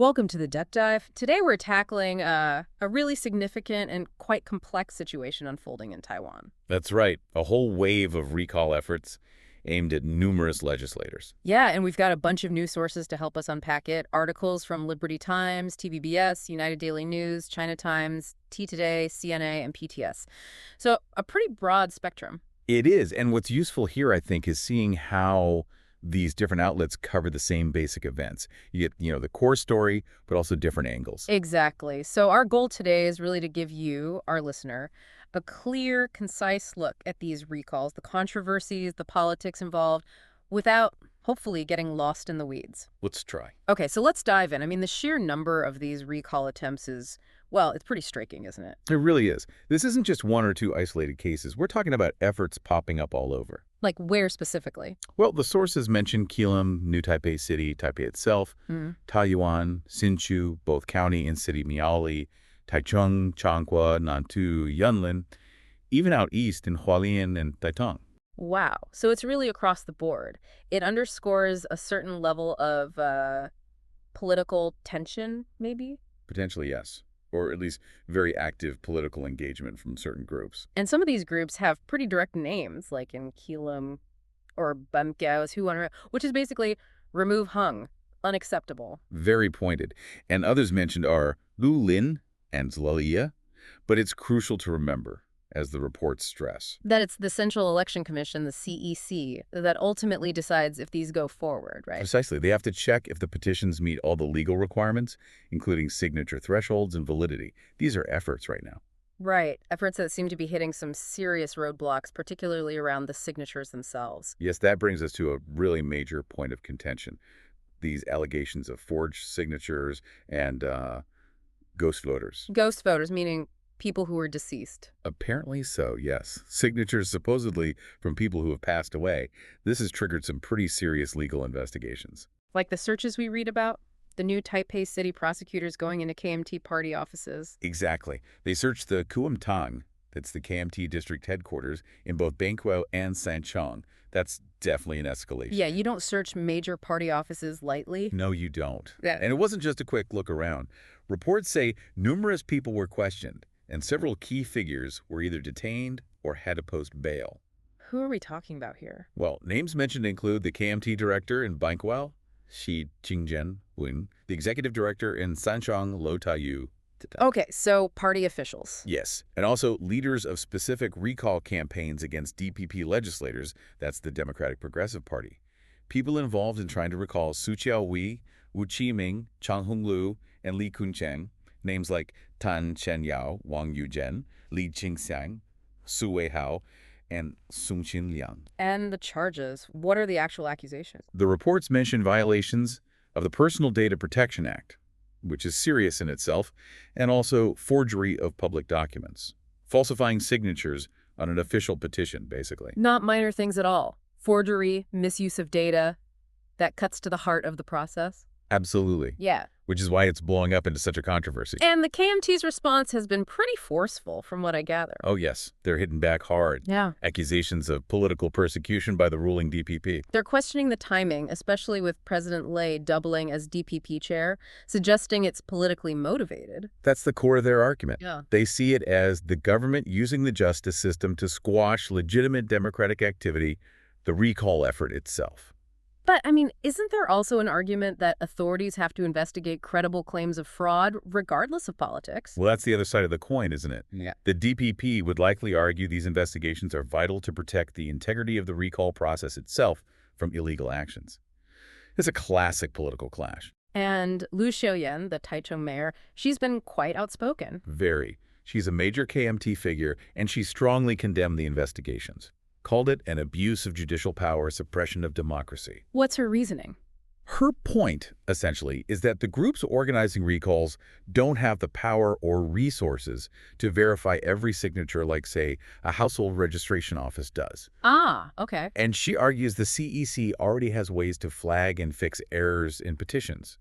Welcome to the Deep Dive. Today we're tackling a really significant and quite complex situation unfolding in Taiwan. That's right. A whole wave of recall efforts aimed at numerous legislators. Yeah, and we've got a bunch of news sources to help us unpack it. Articles from Liberty Times, TVBS, United Daily News, China Times, T Today, CNA, and PTS. So a pretty broad spectrum. It is, and what's useful here, I think, is seeing how these different outlets cover the same basic events. You get, the core story, but also different angles. Exactly. So our goal today is really to give you, our listener, a clear, concise look at these recalls, the controversies, the politics involved, without hopefully getting lost in the weeds. Let's try. Okay, so let's dive in. I mean, the sheer number of these recall attempts is, well, it's pretty striking, isn't it? It really is. This isn't just one or two isolated cases. We're talking about efforts popping up all over. Like where specifically? Well, the sources mention Keelum, New Taipei City, Taipei itself, Taoyuan, Hsinchu, both county and city Miaoli, Taichung, Changhua, Nantu, Yunlin, even out east in Hualien and Taichung. Wow. So it's really across the board. It underscores a certain level of political tension, maybe? Potentially, yes. Or at least very active political engagement from certain groups. And some of these groups have pretty direct names, like in Keelum or Bamkiao's, which is basically remove hung, unacceptable. Very pointed. And others mentioned are Yunlin and Zlalia, but it's crucial to remember, as the reports stress, That it's the Central Election Commission, the CEC, that ultimately decides if these go forward, right? Precisely. They have to check if the petitions meet all the legal requirements, including signature thresholds and validity. These are efforts right now. Right. Efforts that seem to be hitting some serious roadblocks, particularly around the signatures themselves. Yes, that brings us to a really major point of contention. These allegations of forged signatures and ghost voters. Ghost voters, meaning people who were deceased. Apparently so, yes. Signatures supposedly from people who have passed away. This has triggered some pretty serious legal investigations. Like the searches we read about? The new Taipei city prosecutors going into KMT party offices. Exactly. They searched the Kuomintang, that's the KMT district headquarters, in both Banquo and Sanchong. That's definitely an escalation. Yeah, you don't search major party offices lightly. No, you don't. Yeah. And it wasn't just a quick look around. Reports say numerous people were questioned, and several key figures were either detained or had to post bail. Who are we talking about here? Well, names mentioned include the KMT director in Banquo, Shi Qingjian-wen, the executive director in Sanchong, Lo Taiyu. Okay, so party officials. Yes, and also leaders of specific recall campaigns against DPP legislators, that's the Democratic Progressive Party. People involved in trying to recall Su Qiaowei, Wu Qiming, Chang Honglu, and Li Kuncheng, names like Tan Chenyao, Wang Yuzhen, Li Qingxiang, Su Weihao, and Sung Qinliang. And the charges. What are the actual accusations? The reports mention violations of the Personal Data Protection Act, which is serious in itself, and also forgery of public documents, falsifying signatures on an official petition, basically. Not minor things at all. Forgery, misuse of data, that cuts to the heart of the process. Absolutely. Yeah. Which is why it's blowing up into such a controversy. And the KMT's response has been pretty forceful, from what I gather. Oh, yes. They're hitting back hard. Yeah. Accusations of political persecution by the ruling DPP. They're questioning the timing, especially with President Lei doubling as DPP chair, suggesting it's politically motivated. That's the core of their argument. Yeah. They see it as the government using the justice system to squash legitimate democratic activity, the recall effort itself. But, I mean, isn't there also an argument that authorities have to investigate credible claims of fraud, regardless of politics? Well, that's the other side of the coin, isn't it? Yeah. The DPP would likely argue these investigations are vital to protect the integrity of the recall process itself from illegal actions. It's a classic political clash. And Lu Xiaoyan, the Taichung mayor, she's been quite outspoken. Very. She's a major KMT figure, and she strongly condemned the investigations. Called it an abuse of judicial power, suppression of democracy. What's her reasoning? Her point, essentially, is that the groups organizing recalls don't have the power or resources to verify every signature like, say, a household registration office does. Ah, okay. And she argues the CEC already has ways to flag and fix errors in petitions.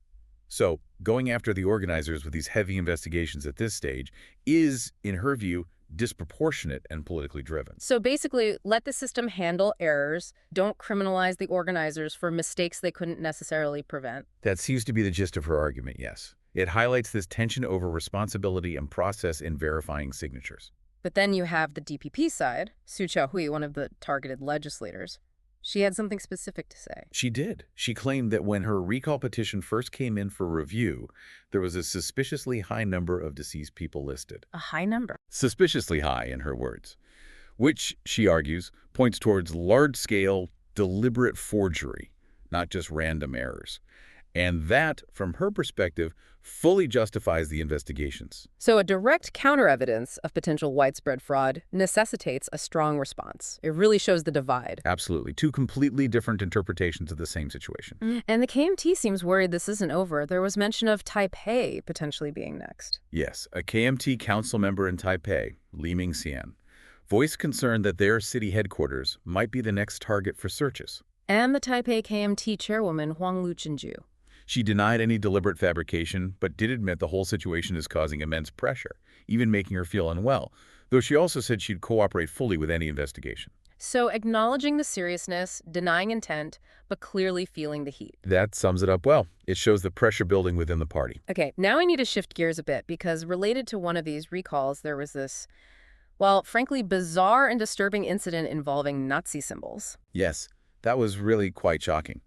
So, going after the organizers with these heavy investigations at this stage is, in her view, disproportionate and politically driven. So basically, let the system handle errors, don't criminalize the organizers for mistakes they couldn't necessarily prevent. That seems to be the gist of her argument, yes. It highlights this tension over responsibility and process in verifying signatures. But then you have the DPP side, Su Qiaohui, one of the targeted legislators. She had something specific to say. She did. She claimed that when her recall petition first came in for review, there was a suspiciously high number of deceased people listed. A high number. Suspiciously high, in her words, which, she argues, points towards large-scale, deliberate forgery, not just random errors. And that, from her perspective, fully justifies the investigations. So a direct counter-evidence of potential widespread fraud necessitates a strong response. It really shows the divide. Absolutely. Two completely different interpretations of the same situation. And the KMT seems worried this isn't over. There was mention of Taipei potentially being next. Yes, a KMT council member in Taipei, Li Mingxian, voiced concern that their city headquarters might be the next target for searches. And the Taipei KMT chairwoman, Huang Luchenju. She denied any deliberate fabrication, but did admit the whole situation is causing immense pressure, even making her feel unwell, though she also said she'd cooperate fully with any investigation. So acknowledging the seriousness, denying intent, but clearly feeling the heat. That sums it up well. It shows the pressure building within the party. Okay, now I need to shift gears a bit because related to one of these recalls, there was this, well, frankly, bizarre and disturbing incident involving Nazi symbols. Yes, that was really quite shocking.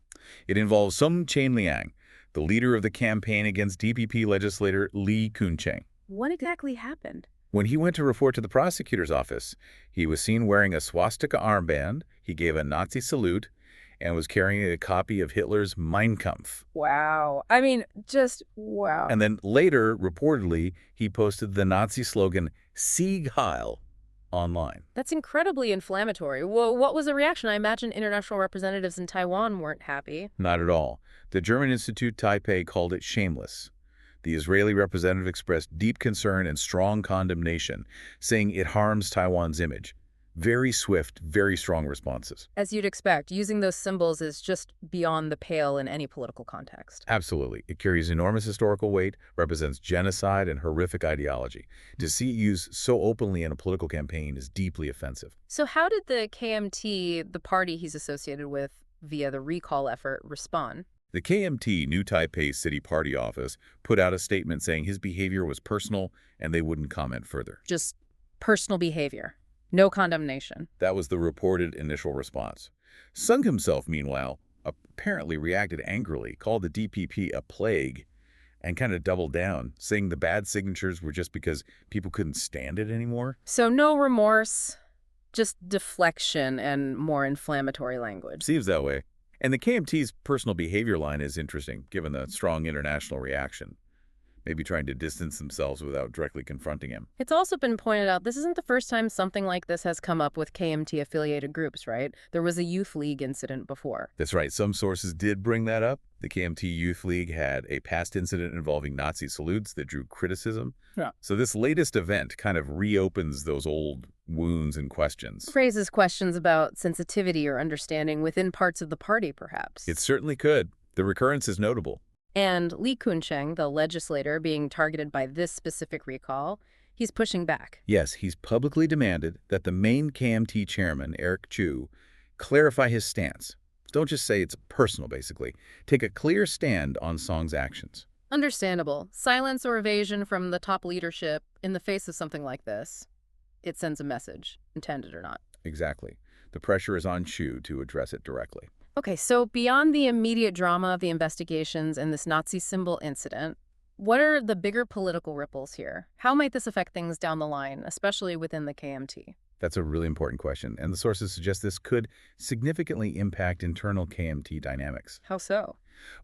It involves Song Qianliang, the leader of the campaign against DPP legislator Li Kuomintang. What exactly happened? When he went to report to the prosecutor's office, he was seen wearing a swastika armband, he gave a Nazi salute, and was carrying a copy of Hitler's Mein Kampf. Wow. I mean, just wow. And then later, reportedly, he posted the Nazi slogan, Sieg Heil, online. That's incredibly inflammatory. Well, what was the reaction? I imagine international representatives in Taiwan weren't happy. Not at all. The German Institute Taipei called it shameless. The Israeli representative expressed deep concern and strong condemnation, saying it harms Taiwan's image. Very swift, very strong responses. As you'd expect, using those symbols is just beyond the pale in any political context. Absolutely. It carries enormous historical weight, represents genocide and horrific ideology. To see it used so openly in a political campaign is deeply offensive. So how did the KMT, the party he's associated with via the recall effort, respond? The KMT New Taipei City Party office put out a statement saying his behavior was personal and they wouldn't comment further. Just personal behavior. No condemnation. That was the reported initial response. Sung himself, meanwhile, apparently reacted angrily, called the DPP a plague, and kind of doubled down, saying the bad signatures were just because people couldn't stand it anymore. So no remorse, just deflection and more inflammatory language. Seems that way. And the KMT's personal behavior line is interesting, given the strong international reaction. Maybe trying to distance themselves without directly confronting him. It's also been pointed out this isn't the first time something like this has come up with KMT-affiliated groups, right? There was a Youth League incident before. That's right. Some sources did bring that up. The KMT Youth League had a past incident involving Nazi salutes that drew criticism. Yeah. So this latest event kind of reopens those old wounds and questions. Raises questions about sensitivity or understanding within parts of the party, perhaps. It certainly could. The recurrence is notable. And Li Kuomintang, the legislator being targeted by this specific recall, he's pushing back. Yes, he's publicly demanded that the main KMT chairman, Eric Chu, clarify his stance. Don't just say it's personal, basically. Take a clear stand on Song's actions. Understandable. Silence or evasion from the top leadership in the face of something like this, it sends a message, intended or not. Exactly. The pressure is on Chu to address it directly. Okay, so beyond the immediate drama of the investigations and this Nazi symbol incident, what are the bigger political ripples here? How might this affect things down the line, especially within the KMT? That's a really important question, and the sources suggest this could significantly impact internal KMT dynamics. How so?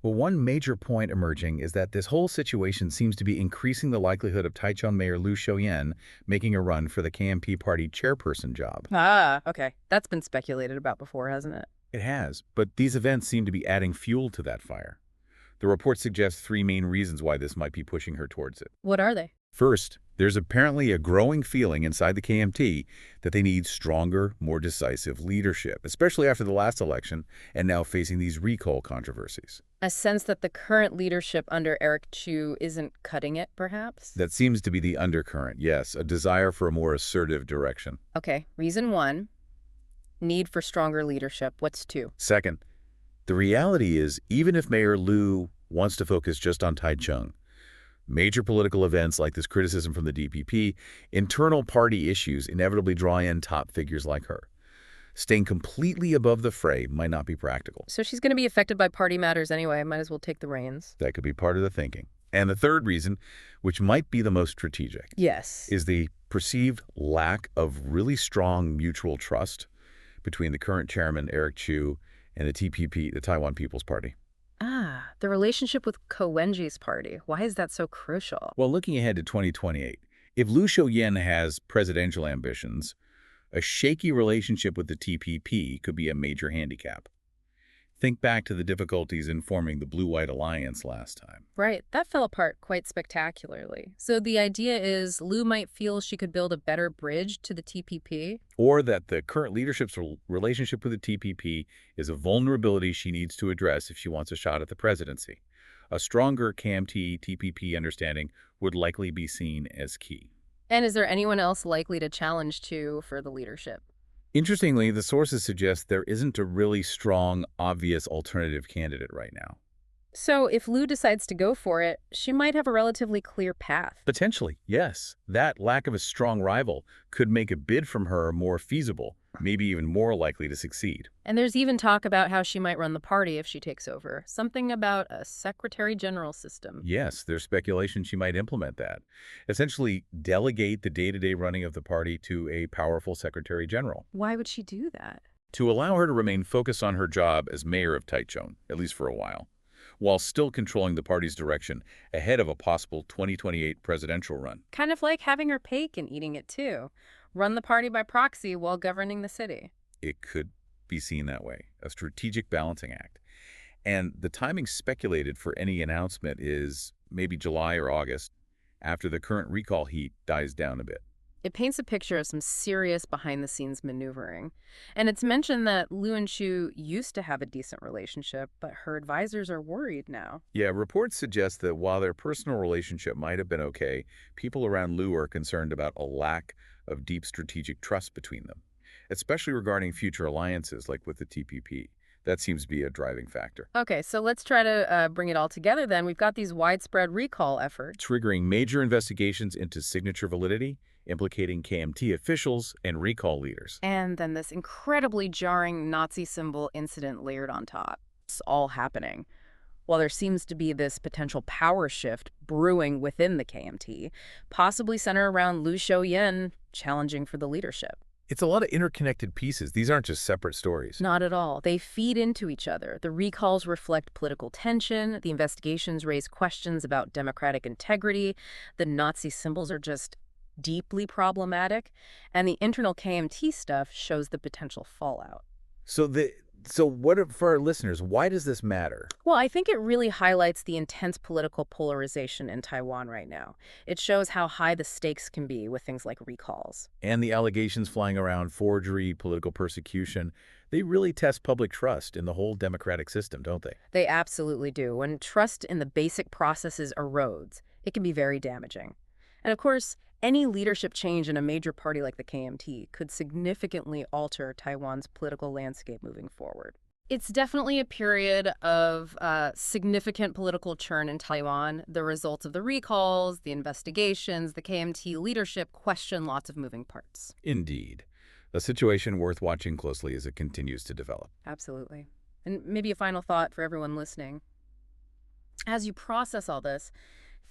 Well, one major point emerging is that this whole situation seems to be increasing the likelihood of Taichung Mayor Liu Xiaoyan making a run for the KMT party chairperson job. Ah, okay. That's been speculated about before, hasn't it? It has, but these events seem to be adding fuel to that fire. The report suggests three main reasons why this might be pushing her towards it. What are they? First, there's apparently a growing feeling inside the KMT that they need stronger, more decisive leadership, especially after the last election and now facing these recall controversies. A sense that the current leadership under Eric Chu isn't cutting it, perhaps? That seems to be the undercurrent, yes, a desire for a more assertive direction. Okay, reason one, need for stronger leadership. What's two? Second, the reality is, even if Mayor Liu wants to focus just on Taichung, major political events like this criticism from the DPP, internal party issues inevitably draw in top figures like her. Staying completely above the fray might not be practical. So she's going to be affected by party matters anyway. Might as well take the reins. That could be part of the thinking. And the third reason, which might be the most strategic, Yes. is the perceived lack of really strong mutual trust between the current chairman, Eric Chu, and the TPP, the Taiwan People's Party. The relationship with Ko Wen-je's party. Why is that so crucial? Well, looking ahead to 2028, if Liu Shoyen has presidential ambitions, a shaky relationship with the TPP could be a major handicap. Think back to the difficulties in forming the Blue-White Alliance last time. Right, that fell apart quite spectacularly. So the idea is Liu might feel she could build a better bridge to the TPP? Or that the current leadership's relationship with the TPP is a vulnerability she needs to address if she wants a shot at the presidency. A stronger KMT-TPP understanding would likely be seen as key. And is there anyone else likely to challenge Chu for the leadership? Interestingly, the sources suggest there isn't a really strong, obvious alternative candidate right now. So if Liu decides to go for it, she might have a relatively clear path. Potentially, yes. That lack of a strong rival could make a bid from her more feasible, maybe even more likely to succeed. And there's even talk about how she might run the party if she takes over. Something about a secretary general system. Yes, there's speculation she might implement that. Essentially, delegate the day-to-day running of the party to a powerful secretary general. Why would she do that? To allow her to remain focused on her job as mayor of Taichung, at least for a while still controlling the party's direction ahead of a possible 2028 presidential run. Kind of like having her cake and eating it too. Run the party by proxy while governing the city. It could be seen that way, a strategic balancing act. And the timing speculated for any announcement is maybe July or August, after the current recall heat dies down a bit. It paints a picture of some serious behind-the-scenes maneuvering. And it's mentioned that Liu and Chu used to have a decent relationship, but her advisors are worried now. Yeah, reports suggest that while their personal relationship might have been okay, people around Liu are concerned about a lack of deep strategic trust between them, especially regarding future alliances like with the TPP. That seems to be a driving factor. Okay, so let's try to bring it all together then. We've got these widespread recall efforts. Triggering major investigations into signature validity, implicating KMT officials and recall leaders. And then this incredibly jarring Nazi symbol incident layered on top. It's all happening. While there seems to be this potential power shift brewing within the KMT, possibly centered around Liu Shoyen challenging for the leadership. It's a lot of interconnected pieces. These aren't just separate stories. Not at all. They feed into each other. The recalls reflect political tension. The investigations raise questions about democratic integrity. The Nazi symbols are just deeply problematic. And the internal KMT stuff shows the potential fallout. So what for our listeners, why does this matter? Well, I think it really highlights the intense political polarization in Taiwan right now. It shows how high the stakes can be with things like recalls. And the allegations flying around forgery, political persecution, they really test public trust in the whole democratic system, don't they? They absolutely do. When trust in the basic processes erodes, it can be very damaging. And of course, any leadership change in a major party like the KMT could significantly alter Taiwan's political landscape moving forward. It's definitely a period of significant political churn in Taiwan. The results of the recalls, the investigations, the KMT leadership question lots of moving parts. Indeed. A situation worth watching closely as it continues to develop. Absolutely. And maybe a final thought for everyone listening. As you process all this,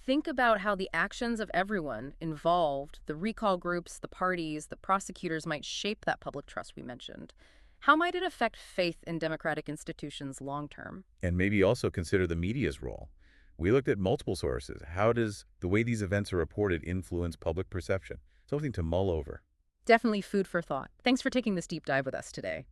think about how the actions of everyone involved, the recall groups, the parties, the prosecutors, might shape that public trust we mentioned. How might it affect faith in democratic institutions long term? And maybe also consider the media's role. We looked at multiple sources. How does the way these events are reported influence public perception? Something to mull over. Definitely food for thought. Thanks for taking this deep dive with us today.